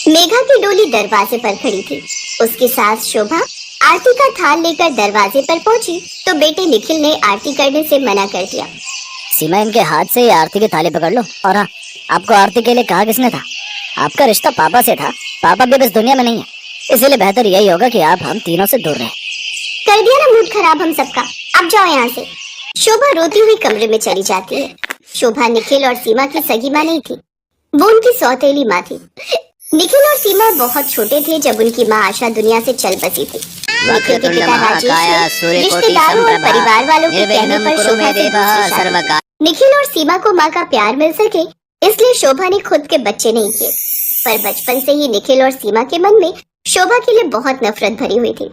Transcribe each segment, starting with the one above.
मेघा की डोली दरवाजे पर खड़ी थी। उसकी सास शोभा आरती का थाल लेकर दरवाजे पर पहुंची तो बेटे निखिल ने आरती करने से मना कर दिया। सीमा, इनके हाथ से ये आरती की थाली पकड़ लो। और हाँ, आपको आरती के लिए कहा किसने था? आपका रिश्ता पापा से था। पापा भी बस दुनिया में नहीं है, इसीलिए बेहतर यही होगा कि आप हम तीनों से दूर रहें। कर दिया ना मूड खराब हम सबका, अब जाओ यहाँ से। शोभा रोती हुई कमरे में चली जाती है। शोभा निखिल और सीमा की सगी माँ नहीं थी, वो उनकी सौतेली माँ थी। निखिल और सीमा बहुत छोटे थे जब उनकी माँ आशा दुनिया से चल बसी थी। निखिल के पिता राजेश ने रिश्तेदारों और परिवार वालों के कहने पर शोभा से दूसरी शादी। निखिल और सीमा को माँ का प्यार मिल सके इसलिए शोभा ने खुद के बच्चे नहीं किए, पर बचपन से ही निखिल और सीमा के मन में शोभा के लिए बहुत नफरत भरी हुई थी।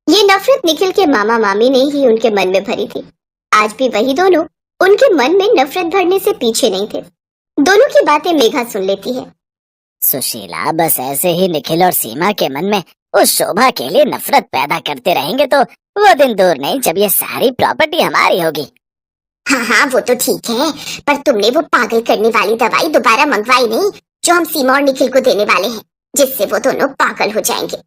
ये नफरत निखिल के मामा मामी ने ही उनके मन में भरी थी। आज भी वही दोनों उनके मन में नफरत भरने से पीछे नहीं थे। दोनों की बातें मेघा सुन लेती है। सुशीला, बस ऐसे ही निखिल और सीमा के मन में उस शोभा के लिए नफरत पैदा करते रहेंगे तो वो दिन दूर नहीं जब ये सारी प्रॉपर्टी हमारी होगी। हाँ हाँ, वो तो ठीक है, पर तुमने वो पागल करने वाली दवाई दोबारा मंगवाई नहीं जो हम सीमा और निखिल को देने वाले हैं, जिससे वो दोनों पागल हो जाएंगे।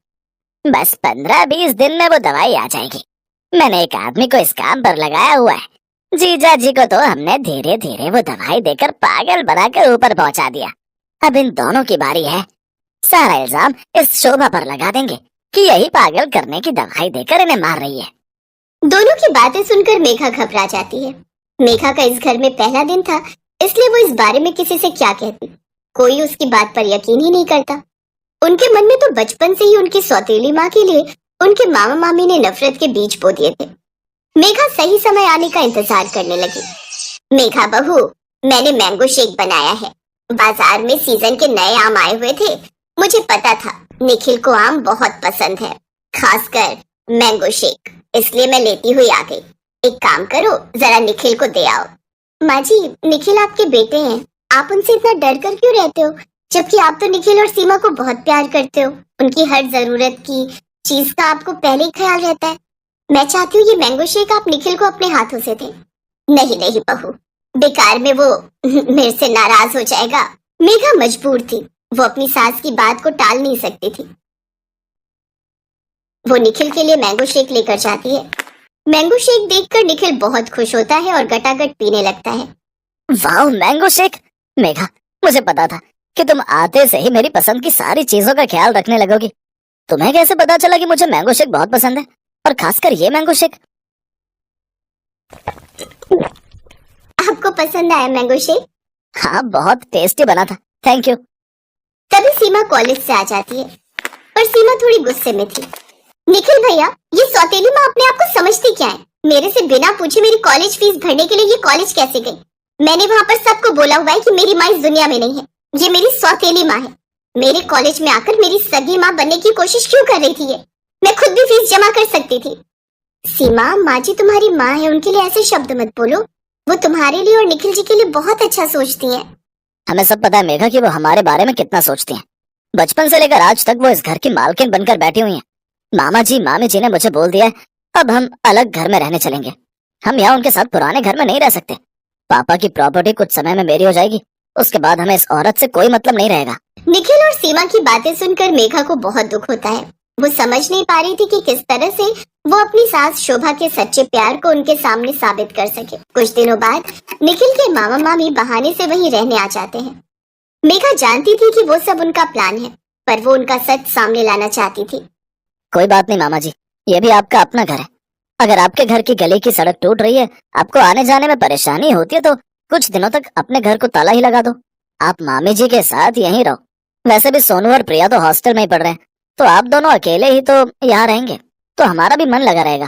बस 15-20 दिन में वो दवाई आ जाएगी। मैंने एक आदमी को इस काम पर लगाया हुआ है। जीजा जी को तो हमने धीरे धीरे वो दवाई देकर पागल बनाकर ऊपर पहुंचा दिया। अब इन दोनों की बारी है। सारा इल्जाम इस शोभा पर लगा देंगे कि यही पागल करने की दवाई देकर इन्हें मार रही है। दोनों की बातें सुनकर मेघा घबरा जाती है। मेघा का इस घर में पहला दिन था, इसलिए वो इस बारे में किसी से क्या कहती। कोई उसकी बात पर यकीन ही नहीं करता। उनके मन में तो बचपन से ही उनकी सौतेली माँ के लिए उनके मामा मामी ने नफरत के बीज बो दिए थे। मेघा सही समय आने का इंतजार करने लगी। मेघा बहू, मैंने मैंगो शेक बनाया है। बाजार में सीजन के नए आम आए हुए थे। मुझे पता था निखिल को आम बहुत पसंद है, खासकर मैंगो शेक, इसलिए मैं लेती हुई आ गई। एक काम करो, जरा निखिल को दे आओ। माँ जी, निखिल आपके बेटे हैं, आप उनसे इतना डर कर क्यों रहते हो, जबकि आप तो निखिल और सीमा को बहुत प्यार करते हो। उनकी हर जरूरत की चीज का आपको पहले ही ख्याल रहता है। मैं चाहती हूँ ये मैंगो शेक आप निखिल को अपने हाथों से दें। नहीं नहीं बहू, बेकार में वो मेरे से नाराज हो जाएगा। मेघा मजबूर थी, वो अपनी सास की बात को टाल नहीं सकती थी। वो निखिल के लिए मैंगो शेक लेकर जाती है। मैंगो शेक देखकर निखिल बहुत खुश होता है और गटागट पीने लगता है। वाह, मैंगो शेक! मेघा, मुझे पता था कि तुम आते से ही मेरी पसंद की सारी चीजों का ख्याल रखने लगोगी। तुम्हें कैसे पता चला कि मुझे मैंगो शेक बहुत पसंद है, और खासकर ये मैंगो शेक? आपको पसंद आया मैंगो शेक? हाँ, बहुत टेस्टी बना था, थैंक यू। तभी सीमा कॉलेज से आ जाती है, पर सीमा थोड़ी गुस्से में थी। निखिल भैया, ये सौतेली माँ अपने आप को समझती क्या है? मेरे से बिना पूछे मेरी कॉलेज फीस भरने के लिए ये कॉलेज कैसे गई? मैंने वहाँ पर सबको बोला हुआ है कि मेरी माँ इस दुनिया में नहीं है, ये मेरी सौतेली माँ है। मेरे कॉलेज में आकर मेरी सगी माँ बनने की कोशिश क्यों कर रही थी ये? मैं खुद भी फीस जमा कर सकती थी। सीमा, माँ जी तुम्हारी माँ है, उनके लिए ऐसे शब्द मत बोलो। वो तुम्हारे लिए और निखिल जी के लिए बहुत अच्छा सोचती हैं। हमें सब पता है मेघा कि वो हमारे बारे में कितना सोचती हैं। बचपन से लेकर आज तक वो इस घर की मालकिन बनकर बैठी हुई हैं। मामा जी मामी जी ने मुझे बोल दिया है, अब हम अलग घर में रहने चलेंगे। हम यहाँ उनके साथ पुराने घर में नहीं रह सकते। पापा की प्रॉपर्टी कुछ समय में मेरी हो जाएगी, उसके बाद हमें इस औरत से कोई मतलब नहीं रहेगा। निखिल और सीमा की बातें सुनकर मेघा को बहुत दुख होता है। वो समझ नहीं पा रही थी कि किस तरह से वो अपनी सास शोभा के सच्चे प्यार को उनके सामने साबित कर सके। कुछ दिनों बाद निखिल के मामा मामी बहाने से वहीं रहने आ जाते हैं। मेघा जानती थी कि वो सब उनका प्लान है, पर वो उनका सच सामने लाना चाहती थी। कोई बात नहीं मामा जी, ये भी आपका अपना घर है। अगर आपके घर की गली की सड़क टूट रही है, आपको आने जाने में परेशानी होती है, तो कुछ दिनों तक अपने घर को ताला ही लगा दो। आप मामी जी के साथ यहीं रहो। वैसे भी सोनू और प्रिया तो हॉस्टल में ही पढ़ रहे हैं, तो आप दोनों अकेले ही तो यहाँ रहेंगे, तो हमारा भी मन लगा रहेगा।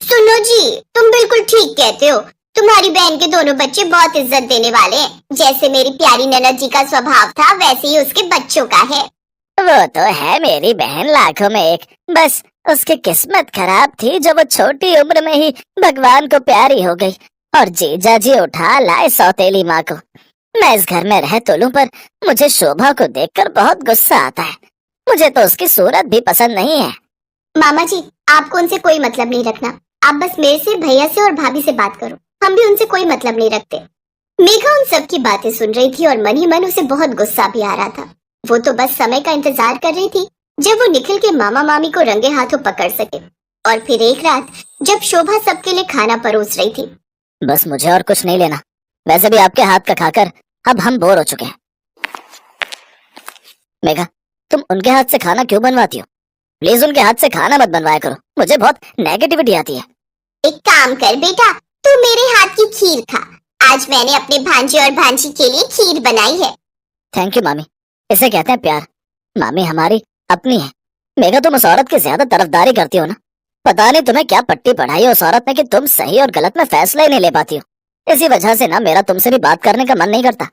सुनो जी, तुम बिल्कुल ठीक कहते हो। तुम्हारी बहन के दोनों बच्चे बहुत इज्जत देने वाले हैं। जैसे मेरी प्यारी ननद जी का स्वभाव था, वैसे ही उसके बच्चों का है। वो तो है मेरी बहन लाखों में एक, बस उसकी किस्मत खराब थी जो वो छोटी उम्र में ही भगवान को प्यारी हो गई और जीजा जी उठा लाए सौतेली माँ को। मैं इस घर में रह तो लूं, पर मुझे शोभा को देखकर बहुत गुस्सा आता है। मुझे तो उसकी सूरत भी पसंद नहीं है। मामा जी, आपको उनसे कोई मतलब नहीं रखना। आप बस मेरे से, भैया से और भाभी से बात करो। हम भी उनसे कोई मतलब नहीं रखते। मेघा उन सब की बातें सुन रही थी और मन ही मन उसे बहुत गुस्सा भी आ रहा था। वो तो बस समय का इंतजार कर रही थी जब वो निखिल के मामा मामी को रंगे हाथों पकड़ सके। और फिर एक रात जब शोभा सबके लिए खाना परोस रही थी। बस मुझे और कुछ नहीं लेना, वैसे भी आपके हाथ का खाकर अब हम बोर हो चुके हैं। मेघा, तुम उनके हाथ से खाना क्यों बनवाती हो? प्लीज उनके हाथ से खाना मत बनवाया करो, मुझे बहुत नेगेटिविटी आती है। एक काम कर बेटा, तू मेरे हाथ की खीर खा। आज मैंने अपने भांजे और भांजी के लिए खीर बनाई है। थैंक यू मामी, इसे कहते हैं प्यार। मामी हमारी अपनी है। मेघा, तुम उस औरत की ज्यादा तरफदारी करती हो ना। पता नहीं तुम्हें क्या पट्टी पढ़ाई है उस औरत ने कि तुम सही और गलत में फैसला ही नहीं ले पाती हो। इसी वजह से ना मेरा तुमसे भी बात करने का मन नहीं करता।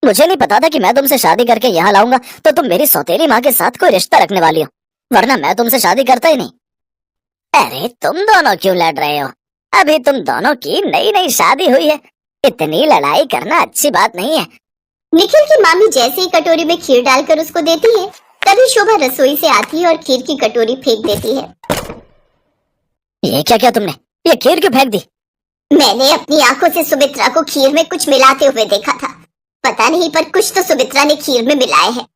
मुझे नहीं पता था कि मैं तुमसे शादी करके यहाँ लाऊंगा तो तुम मेरी सौतेली माँ के साथ कोई रिश्ता रखने वाली हो, वरना मैं तुमसे शादी करता ही नहीं। अरे तुम दोनों क्यों लड़ रहे हो? अभी तुम दोनों की नई नई शादी हुई है, इतनी लड़ाई करना अच्छी बात नहीं है। निखिल की मामी जैसे ही कटोरी में खीर डालकर उसको देती है, तभी शोभा रसोई से आती है और खीर की कटोरी फेंक देती है। ये क्या किया तुमने? ये खीर क्यों फेंक दी? मैंने अपनी आंखों से सुमित्रा को खीर में कुछ मिलाते हुए देखा था। पता नहीं पर कुछ तो सुमित्रा ने खीर में मिलाया है।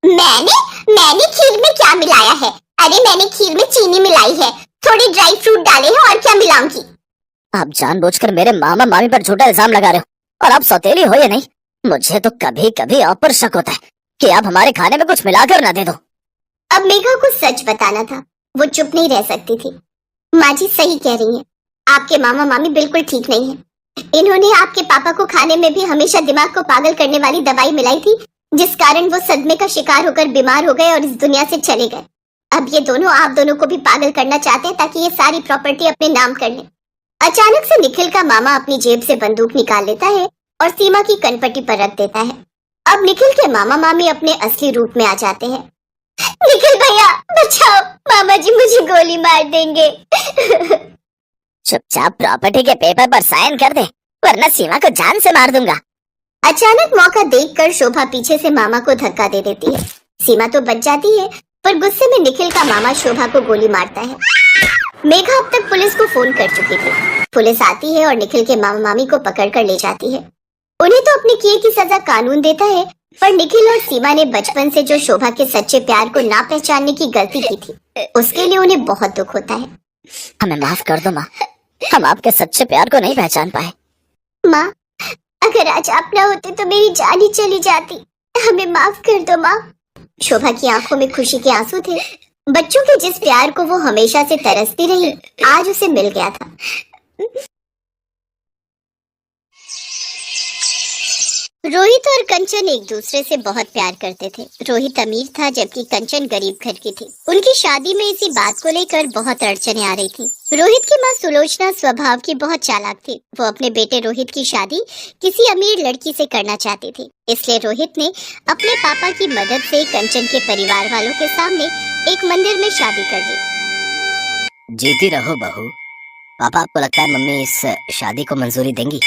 मैंने खीर में क्या मिलाया है? अरे मैंने खीर में चीनी मिलाई है, थोड़े ड्राई फ्रूट डाले हैं, और क्या मिलाऊंगी? आप जानबूझकर मेरे मामा मामी पर झूठा इल्जाम लगा रहे हो, और आप सौतेली हो या नहीं, मुझे तो कभी कभी आप पर शक होता है कि आप हमारे खाने में कुछ मिलाकर ना दे दो। अब मेघा को सच बताना था, वो चुप नहीं रह सकती थी। माँ जी सही कह रही हैं, आपके मामा मामी बिल्कुल ठीक नहीं है। इन्होंने आपके पापा को खाने में भी हमेशा दिमाग को पागल करने वाली दवाई मिलाई थी, जिस कारण वो सदमे का शिकार होकर बीमार हो गए और इस दुनिया से चले गए। अब ये दोनों आप दोनों को भी पागल करना चाहते हैं ताकि ये सारी प्रॉपर्टी अपने नाम कर ले। अचानक से निखिल का मामा अपनी जेब से बंदूक निकाल लेता है और सीमा की कनपट्टी पर रख देता है। अब निखिल के मामा मामी अपने असली रूप में आ जाते हैं। निखिल भैया बचाओ, मामा जी मुझे गोली मार देंगे। चुपचाप प्रॉपर्टी के पेपर पर साइन कर दे, वरना सीमा को जान से मार दूंगा। अचानक मौका देखकर शोभा पीछे से मामा को धक्का दे देती है। सीमा तो बच जाती है, पर गुस्से में निखिल का मामा शोभा को गोली मारता है। मेघा अब तक पुलिस को फोन कर चुकी थी। पुलिस आती है और निखिल के मामा मामी को पकड़कर ले जाती है। उन्हें तो अपने किए की सजा कानून देता है, पर निखिल और सीमा ने बचपन से जो शोभा के सच्चे प्यार को ना पहचानने की गलती की थी, उसके लिए उन्हें बहुत दुख होता है। हमें माफ कर दो माँ, हम आपके सच्चे प्यार को नहीं पहचान पाए। माँ, अगर आज आप ना होते तो मेरी जान ही चली जाती। हमें माफ कर दो माँ। शोभा की आंखों में खुशी के आंसू थे। बच्चों के जिस प्यार को वो हमेशा से तरसती रही, आज उसे मिल गया था। रोहित और कंचन एक दूसरे से बहुत प्यार करते थे। रोहित अमीर था जबकि कंचन गरीब घर की थी। उनकी शादी में इसी बात को लेकर बहुत अड़चनें आ रही थी। रोहित की माँ सुलोचना स्वभाव की बहुत चालाक थी। वो अपने बेटे रोहित की शादी किसी अमीर लड़की से करना चाहती थी। इसलिए रोहित ने अपने पापा की मदद से कंचन के परिवार वालों के सामने एक मंदिर में शादी कर दी। जीती रहो बहू। पापा, आपको लगता है मम्मी इस शादी को मंजूरी देंगी?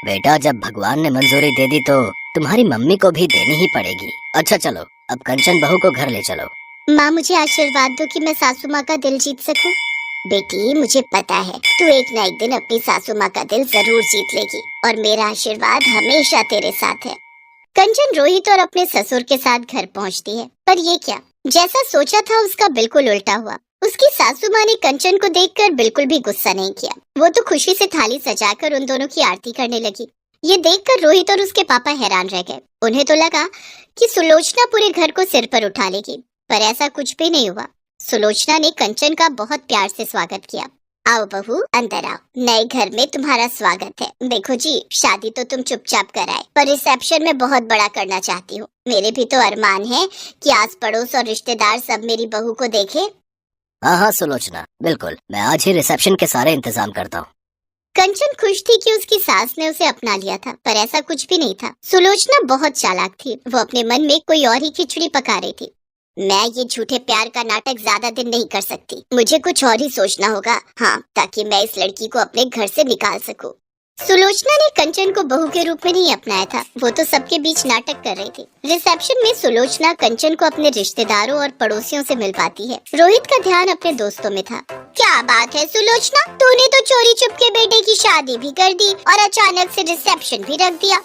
बेटा, जब भगवान ने मंजूरी दे दी तो तुम्हारी मम्मी को भी देनी ही पड़ेगी। अच्छा चलो, अब कंचन बहू को घर ले चलो। माँ, मुझे आशीर्वाद दो कि मैं सासू माँ का दिल जीत सकूं। बेटी, मुझे पता है तू एक न एक दिन अपनी सासू माँ का दिल जरूर जीत लेगी, और मेरा आशीर्वाद हमेशा तेरे साथ है। कंचन रोहित और अपने ससुर के साथ घर पहुँचती है, पर ये क्या, जैसा सोचा था उसका बिल्कुल उल्टा हुआ। उसकी सासू माँ ने कंचन को देखकर बिल्कुल भी गुस्सा नहीं किया। वो तो खुशी से थाली सजाकर उन दोनों की आरती करने लगी। ये देखकर रोहित और उसके पापा हैरान रह गए। उन्हें तो लगा कि सुलोचना पूरे घर को सिर पर उठा लेगी, पर ऐसा कुछ भी नहीं हुआ। सुलोचना ने कंचन का बहुत प्यार से स्वागत किया। आओ बहू, अंदर आओ, नए घर में तुम्हारा स्वागत है। देखो जी, शादी तो तुम चुपचाप कराए, पर रिसेप्शन में बहुत बड़ा करना चाहती हूँ। मेरे भी तो अरमान है कि आस पड़ोस और रिश्तेदार सब मेरी बहू को देखे। हाँ हाँ सुलोचना, बिल्कुल, मैं आज ही रिसेप्शन के सारे इंतजाम करता हूँ। कंचन खुश थी कि उसकी सास ने उसे अपना लिया था, पर ऐसा कुछ भी नहीं था। सुलोचना बहुत चालाक थी। वो अपने मन में कोई और ही खिचड़ी पका रही थी। मैं ये झूठे प्यार का नाटक ज्यादा दिन नहीं कर सकती, मुझे कुछ और ही सोचना होगा। हाँ, ताकि मैं इस लड़की को अपने घर से निकाल सकूं। सुलोचना ने कंचन को बहू के रूप में नहीं अपनाया था, वो तो सबके बीच नाटक कर रही थी। रिसेप्शन में सुलोचना कंचन को अपने रिश्तेदारों और पड़ोसियों से मिलवाती है। रोहित का ध्यान अपने दोस्तों में था। क्या बात है सुलोचना, तूने तो चोरी चुपके बेटे की शादी भी कर दी और अचानक से रिसेप्शन भी रख दिया।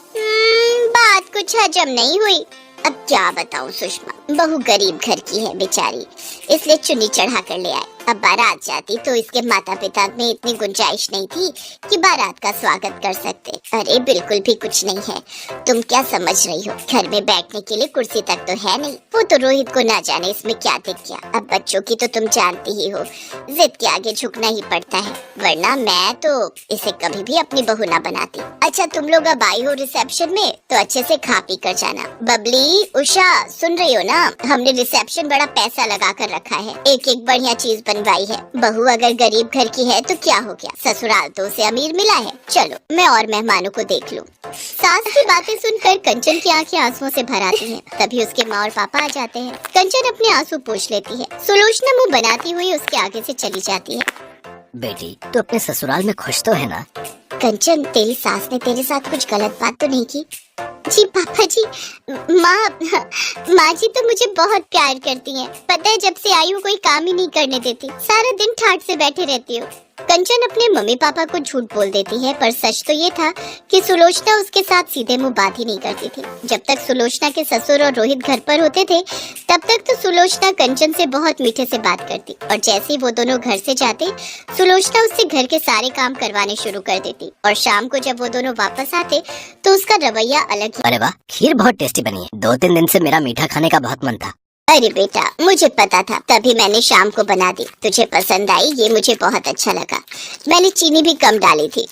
बात कुछ हजम नहीं हुई। अब क्या बताऊं सुषमा, बहू गरीब घर की है बेचारी, इसलिए चुन्नी चढ़ा कर ले आए। अब बारात जाती तो इसके माता पिता में इतनी गुंजाइश नहीं थी कि बारात का स्वागत कर सकते। अरे बिल्कुल भी कुछ नहीं है, तुम क्या समझ रही हो, घर में बैठने के लिए कुर्सी तक तो है नहीं। वो तो रोहित को ना जाने इसमें क्या दिख गया। अब बच्चों की तो तुम जानती ही हो, जिद के आगे झुकना ही पड़ता है, वरना मैं तो इसे कभी भी अपनी बहू ना बनाती। अच्छा तुम लोग अब आई हो रिसेप्शन में तो अच्छे से खा पी कर जाना। बबली, उषा, सुन रही हो ना, हमने रिसेप्शन बड़ा पैसा लगा कर रखा है, एक एक बढ़िया चीज बनवाई है। बहू अगर गरीब घर की है तो क्या हो गया, ससुराल तो उसे अमीर मिला है। चलो मैं और मेहमानों को देख लूं। सास की बातें सुनकर कंचन की आंखें आंसुओं से भर आती हैं। तभी उसके माँ और पापा आ जाते हैं। कंचन अपने आंसू पोंछ लेती है। सुलोचना मुंह बनाती हुई उसके आगे से चली जाती है। बेटी तू अपने ससुराल में खुश तो है ना? कंचन, तेरी सास ने तेरे साथ कुछ गलत बात तो नहीं की? जी पापा जी, माँ जी तो मुझे बहुत प्यार करती हैं। पता है जब से आई हूँ कोई काम ही नहीं करने देती, सारा दिन ठाट से बैठे रहती हूँ। कंचन अपने मम्मी पापा को झूठ बोल देती है, पर सच तो ये था कि सुलोचना उसके साथ सीधे मुंह बात ही नहीं करती थी। जब तक सुलोचना के ससुर और रोहित घर पर होते थे तब तक तो सुलोचना कंचन से बहुत मीठे से बात करती, और जैसे ही वो दोनों घर से जाते सुलोचना उससे घर के सारे काम करवाने शुरू कर देती। और शाम को जब वो दोनों वापस आते तो उसका रवैया अलग ही। अरे वाह, खीर बहुत टेस्टी बनी है। 2-3 दिन से मेरा मीठा खाने का बहुत मन था। अरे बेटा, मुझे पता था, तभी मैंने शाम को बना दी। तुझे पसंद आई, ये मुझे बहुत अच्छा लगा। मैंने चीनी भी कम डाली थी।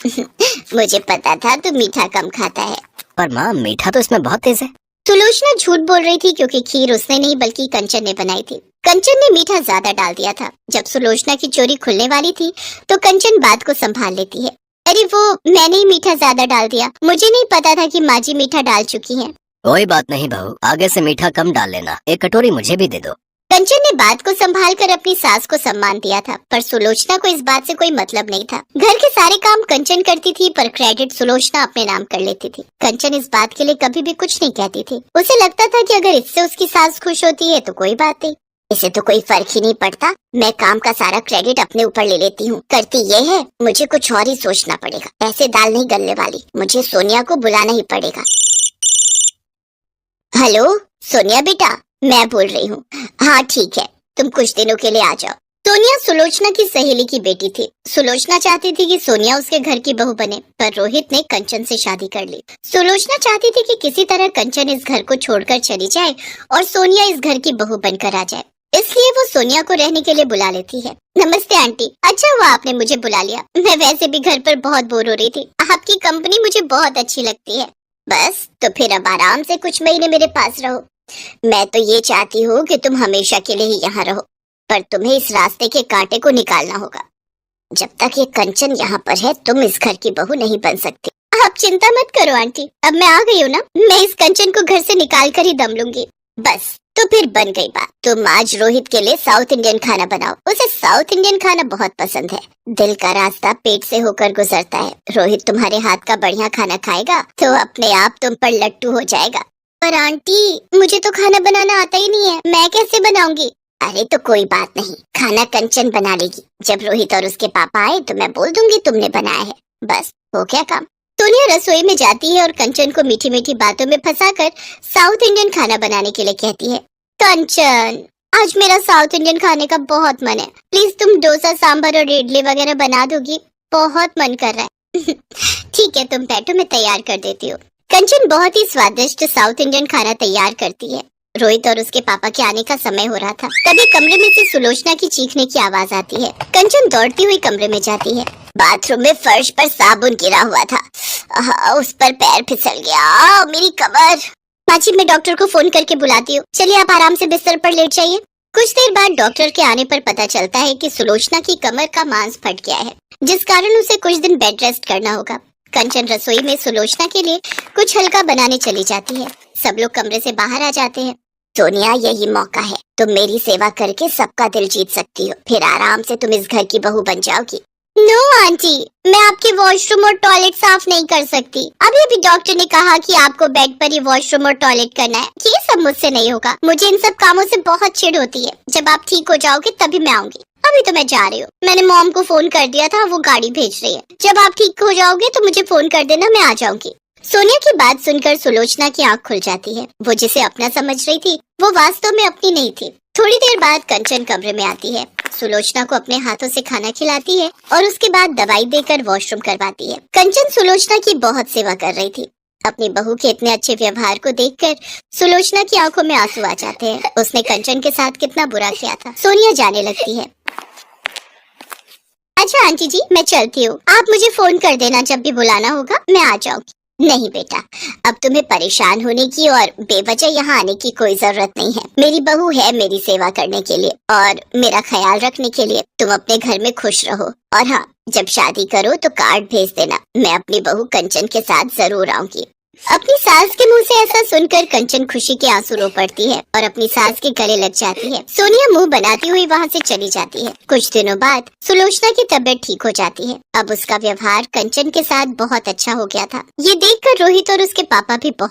मुझे पता था तू मीठा कम खाता है। पर माँ, मीठा तो इसमें बहुत तेज है। सुलोचना झूठ बोल रही थी क्योंकि खीर उसने नहीं बल्कि कंचन ने बनाई थी। कंचन ने मीठा ज्यादा डाल दिया था। जब सुलोचना की चोरी खुलने वाली थी तो कंचन बात को संभाल लेती है। अरे वो मैंने ही मीठा ज्यादा डाल दिया, मुझे नहीं पता था कि माँ जी मीठा डाल चुकी हैं। कोई बात नहीं बहू, आगे से मीठा कम डाल लेना। एक कटोरी मुझे भी दे दो। कंचन ने बात को संभाल कर अपनी सास को सम्मान दिया था, पर सुलोचना को इस बात से कोई मतलब नहीं था। घर के सारे काम कंचन करती थी, पर क्रेडिट सुलोचना अपने नाम कर लेती थी। कंचन इस बात के लिए कभी भी कुछ नहीं कहती थी। उसे लगता था कि अगर इससे उसकी सास खुश होती है तो कोई बात नहीं, इसे तो कोई फर्क ही नहीं पड़ता। मैं काम का सारा क्रेडिट अपने ऊपर ले लेती हूँ। करती ये है, मुझे कुछ और ही सोचना पड़ेगा। ऐसे दाल नहीं गलने वाली, मुझे सोनिया को बुलाना ही पड़ेगा। हेलो सोनिया बेटा, मैं बोल रही हूँ। हाँ ठीक है, तुम कुछ दिनों के लिए आ जाओ। सोनिया सुलोचना की सहेली की बेटी थी। सुलोचना चाहती थी कि सोनिया उसके घर की बहू बने, पर रोहित ने कंचन से शादी कर ली। सुलोचना चाहती थी कि किसी तरह कंचन इस घर को छोड़कर चली जाए और सोनिया इस घर की बहू बनकर आ जाए, इसलिए वो सोनिया को रहने के लिए बुला लेती है। नमस्ते आंटी, अच्छा हुआ आपने मुझे बुला लिया। मैं वैसे भी घर पर बहुत बोर हो रही थी, आपकी कंपनी मुझे बहुत अच्छी लगती है। बस तो फिर अब आराम से कुछ महीने मेरे पास रहो। मैं तो ये चाहती हूँ कि तुम हमेशा के लिए ही यहाँ रहो, पर तुम्हें इस रास्ते के कांटे को निकालना होगा। जब तक ये कंचन यहाँ पर है तुम इस घर की बहू नहीं बन सकती। आप चिंता मत करो आंटी, अब मैं आ गई हूँ ना, मैं इस कंचन को घर से निकाल कर ही दम लूंगी। बस तो फिर बन गई बात। तुम आज रोहित के लिए साउथ इंडियन खाना बनाओ, उसे साउथ इंडियन खाना बहुत पसंद है। दिल का रास्ता पेट से होकर गुजरता है। रोहित तुम्हारे हाथ का बढ़िया खाना खाएगा तो अपने आप तुम पर लट्टू हो जाएगा। पर आंटी, मुझे तो खाना बनाना आता ही नहीं है, मैं कैसे बनाऊंगी? अरे तो कोई बात नहीं, खाना कंचन बना लेगी। जब रोहित और उसके पापा आए तो मैं बोल दूंगी तुमने बनाया है, बस हो गया काम। सोनिया रसोई में जाती है और कंचन को मीठी मीठी बातों में फंसाकर साउथ इंडियन खाना बनाने के लिए कहती है। कंचन, आज मेरा साउथ इंडियन खाने का बहुत मन है, प्लीज तुम डोसा, सांभर और इडली वगैरह बना दोगी, बहुत मन कर रहा है। ठीक है, तुम बैठो, मैं तैयार कर देती हूँ। कंचन बहुत ही स्वादिष्ट साउथ इंडियन खाना तैयार करती है। रोहित और उसके पापा के आने का समय हो रहा था। तभी कमरे में से सुलोचना की चीखने की आवाज आती है। कंचन दौड़ती हुई कमरे में जाती है। बाथरूम में फर्श पर साबुन गिरा हुआ था, उस पर पैर फिसल गया, मेरी कमर। माँ जी, मैं डॉक्टर को फोन करके बुलाती हूँ, चलिए आप आराम से बिस्तर पर लेट जाइए। कुछ देर बाद डॉक्टर के आने पर पता चलता है कि सुलोचना की कमर का मांस फट गया है, जिस कारण उसे कुछ दिन बेड रेस्ट करना होगा। कंचन रसोई में सुलोचना के लिए कुछ हल्का बनाने चली जाती है। सब लोग कमरे से बाहर आ जाते हैं। सोनिया, यही मौका है, तुम मेरी सेवा करके सबका दिल जीत सकती हो, फिर आराम से तुम इस घर की बहू बन जाओगी। नो आंटी, मैं आपके वॉशरूम और टॉयलेट साफ नहीं कर सकती। अभी अभी डॉक्टर ने कहा कि आपको बेड पर ही वॉशरूम और टॉयलेट करना है, ये सब मुझसे नहीं होगा। मुझे इन सब कामों से बहुत चिढ़ होती है। जब आप ठीक हो जाओगे तभी मैं आऊंगी, अभी तो मैं जा रही हूँ। मैंने मॉम को फोन कर दिया था, वो गाड़ी भेज रही है। जब आप ठीक हो जाओगे तो मुझे फोन कर देना, मैं आ जाऊंगी। सोनिया की बात सुनकर सुलोचना की आंख खुल जाती है। वो जिसे अपना समझ रही थी वो वास्तव में अपनी नहीं थी। थोड़ी देर बाद कंचन कमरे में आती है, सुलोचना को अपने हाथों से खाना खिलाती है और उसके बाद दवाई देकर वॉशरूम करवाती है। कंचन सुलोचना की बहुत सेवा कर रही थी। अपनी बहू के इतने अच्छे व्यवहार को देखकर सुलोचना की आंखों में आंसू आ जाते हैं। उसने कंचन के साथ कितना बुरा किया था। सोनिया जाने लगती है। अच्छा आंटी जी, मैं चलती हूँ, आप मुझे फोन कर देना जब भी बुलाना होगा, मैं आ जाऊंगी। नहीं बेटा, अब तुम्हें परेशान होने की और बेवजह यहाँ आने की कोई जरूरत नहीं है। मेरी बहू है मेरी सेवा करने के लिए और मेरा ख्याल रखने के लिए। तुम अपने घर में खुश रहो और हाँ, जब शादी करो तो कार्ड भेज देना, मैं अपनी बहू कंचन के साथ जरूर आऊंगी। अपनी सास के मुंह से ऐसा सुनकर कंचन खुशी के आंसू रो पड़ती है और अपनी सास के गले लग जाती है। सोनिया मुंह बनाती हुई वहाँ से चली जाती है। कुछ दिनों बाद सुलोचना की तबीयत ठीक हो जाती है। अब उसका व्यवहार कंचन के साथ बहुत अच्छा हो गया था। ये देखकर रोहित और उसके पापा भी बहुत